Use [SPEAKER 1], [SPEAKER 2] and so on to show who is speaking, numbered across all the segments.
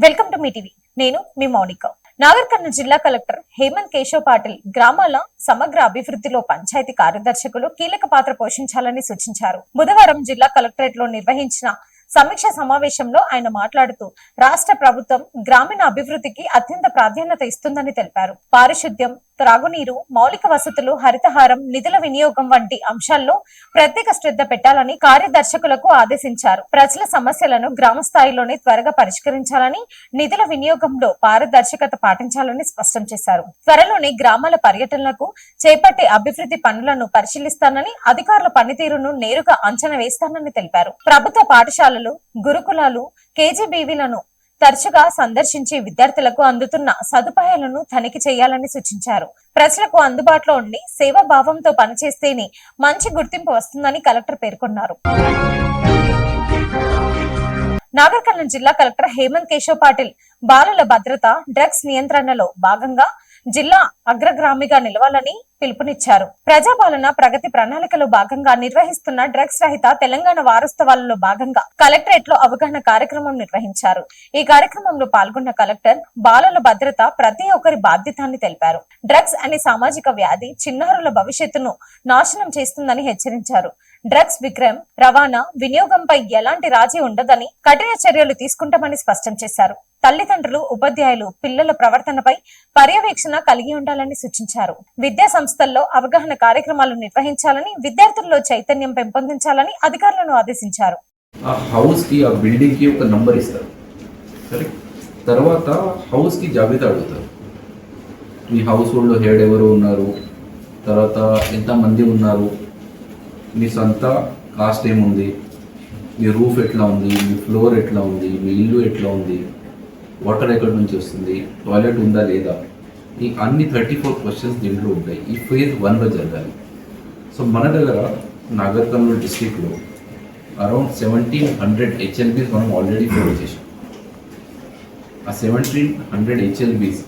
[SPEAKER 1] Welcome to me TV. నేను మీ మౌనిక. నాగర్ కర్నూలు జిల్లా collector Hemant Keshav Patil గ్రామాల సమగ్ర అభివృద్ధిలో పంచాయతీ కార్యదర్శకులు కీలక పాత్ర పోషించాలని సూచించారు. బుధవారం జిల్లా కలెక్టరేట్ లో నిర్వహించిన సమీక్ష సమావేశంలో ఆయన మాట్లాడుతూ రాష్ట్ర ప్రభుత్వం గ్రామీణ అభివృద్ధికి అత్యంత ప్రాధాన్యత ఇస్తుందని తెలిపారు. పారిశుద్ధ్యం, త్రాగునీరు, మౌలిక వసతులు, హరితహారం, నిధుల వినియోగం వంటి అంశాల్లో ప్రత్యేక శ్రద్ధ పెట్టాలని కార్యదర్శకులకు ఆదేశించారు. ప్రజల సమస్యలను గ్రామ స్థాయిలోనే త్వరగా పరిష్కరించాలని, నిధుల వినియోగంలో పారదర్శకత పాటించాలని స్పష్టం చేశారు. త్వరలోనే గ్రామాల పర్యటనలకు చేపట్టే అభివృద్ధి పనులను పరిశీలిస్తానని, అధికారుల పనితీరును నేరుగా అంచనా వేస్తానని తెలిపారు. ప్రభుత్వ పాఠశాలలు, గురుకులాలు, కేజీబీవీలను తరచుగా సందర్శించి విద్యార్థులకు అందుతున్న సదుపాయాలను తనిఖీ చేయాలని సూచించారు. ప్రజలకు అందుబాటులో ఉండి సేవా భావంతో పనిచేస్తేనే మంచి గుర్తింపు వస్తుందని కలెక్టర్ పేర్కొన్నారు. నాగర్ కర్నూలు జిల్లా కలెక్టర్ హేమంత్ కేశవ్ పాటిల్ బాలల భద్రత, డ్రగ్స్ నియంత్రణలో భాగంగా జిల్లా అగ్రగామిగా నిలవాలని పిలుపునిచ్చారు. ప్రజాపాలన ప్రగతి ప్రణాళికలో భాగంగా నిర్వహిస్తున్న డ్రగ్స్ రహిత తెలంగాణ వారోత్సవాలలో భాగంగా కలెక్టరేట్ లో అవగాహన కార్యక్రమం నిర్వహించారు. ఈ కార్యక్రమంలో పాల్గొన్న కలెక్టర్ బాలల భద్రత ప్రతి ఒక్కరి బాధ్యత అని తెలిపారు. డ్రగ్స్ అనే సామాజిక వ్యాధి చిన్నారుల భవిష్యత్తును నాశనం చేస్తుందని హెచ్చరించారు. డ్రగ్స్ విక్రయం, రవాణా, వినియోగంపై ఎలాంటి రాజీ ఉండదని, కఠిన చర్యలు తీసుకుంటామని స్పష్టం చేశారు. తల్లిదండ్రులు, ఉపాధ్యాయులు పిల్లల ప్రవర్తనపై పర్యవేక్షణ కలిగి ఉండాలని సూచించారు. విద్యా సంస్థల్లో అవగాహన కార్యక్రమాలు నిర్వహించాలని, విద్యార్థుల్లో చైతన్యం పెంపొందించాలని అధికారులను ఆదేశించారు.
[SPEAKER 2] ఆ హౌస్ కి, ఆ బిల్డింగ్ కి ఒక నంబర్ ఇస్తారు. సరే, తర్వాత హౌస్ కి జాబితా అడుగుతారు. మీ హౌస్ హోల్డ్ హెడ్ ఎవరు ఉన్నారు, తర్వాత ఎంతమంది ఉన్నారు, మీ సొంత కాస్ట్ ఏముంది, మీ రూఫ్ ఎట్లా ఉంది, మీ ఫ్లోర్ ఎట్లా ఉంది, మీ ఇల్లు ఎట్లా ఉంది, వాటర్ ఎక్కడి నుంచి వస్తుంది, టాయిలెట్ ఉందా లేదా, ఈ అన్ని 34 క్వశ్చన్స్ దీంట్లో ఉంటాయి. ఈ ఫేజ్ 1లో జరగాలి. సో మన దగ్గర నాగర్ కర్నూలు డిస్ట్రిక్ట్లో అరౌండ్ 1700 HLBs మనం ఆల్రెడీ ఫిల్ చేసాం. ఆ 1700 HLBs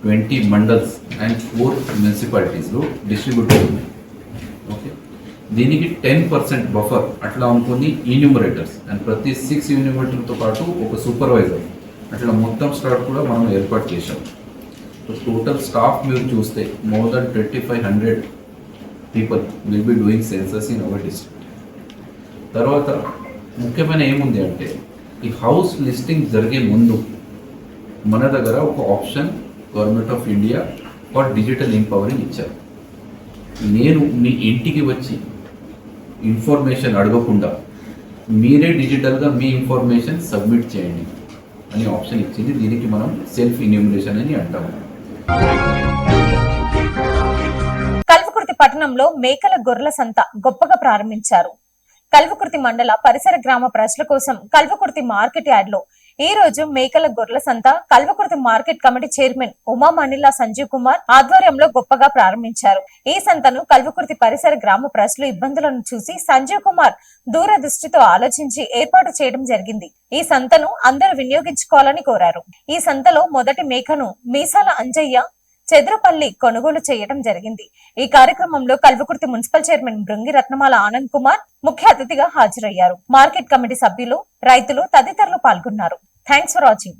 [SPEAKER 2] 20 మండల్స్ అండ్ 4 మున్సిపాలిటీస్లో డిస్ట్రిబ్యూట్ ఉన్నాయి. ఓకే, దీనికి 10% బఫర్ అట్లా అనుకుని ఈన్యూమరేటర్స్ అండ్ ప్రతి 6 యూనిమరేటర్తో పాటు ఒక సూపర్వైజర్ అట్లా మొత్తం స్టాఫ్ కూడా మనం ఏర్పాటు చేశాం. సో టోటల్ స్టాఫ్ మీరు చూస్తే more than 2500 people will be doing census in our district. తర్వాత ముఖ్యమైన ఏముంది అంటే, ఈ హౌస్ లిస్టింగ్ జరిగే ముందు మన దగ్గర ఒక option government of India for digital empowering ఇచ్చారు. నేను మీ ఇంటికి వచ్చి ఇన్ఫర్మేషన్ అడగకుండా మీరే డిజిటల్గా మీ ఇన్ఫర్మేషన్ సబ్మిట్ చేయండి అనే ఆప్షన్ ఇచ్చింది. దీనికి మనం సెల్ఫ్ ఇన్యూమరేషన్ అని అంటాము.
[SPEAKER 1] కల్వకుర్తి పట్టణంలో మేకల గొర్రెల సంత గొప్పగా ప్రారంభించారు. కల్వకుర్తి మండల పరిసర గ్రామ ప్రజల కోసం కల్వకుర్తి మార్కెట్ యార్డ్ లో ఈ రోజు మేకల గొర్రెల సంత Kalwakurthy market committee chairman Uma మణిలా సంజీవ్ కుమార్ ఆధ్వర్యంలో గొప్పగా ప్రారంభించారు. ఈ సంతను కల్వకుర్తి పరిసర గ్రామ ప్రజలు ఇబ్బందులను చూసి సంజీవ్ కుమార్ దూరదృష్టితో ఆలోచించి ఏర్పాటు చేయడం జరిగింది. ఈ సంతను అందరూ వినియోగించుకోవాలని కోరారు. ఈ సంతలో మొదటి మేకను మీసాల అంజయ్య చెదురుపల్లి కొనుగోలు చేయడం జరిగింది. ఈ కార్యక్రమంలో కల్వకుర్తి మున్సిపల్ చైర్మన్ బృంగి రత్నమాల ఆనంద్ కుమార్ ముఖ్య అతిథిగా హాజరయ్యారు. మార్కెట్ కమిటీ సభ్యులు, రైతులు తదితరులు పాల్గొన్నారు. Thanks for watching.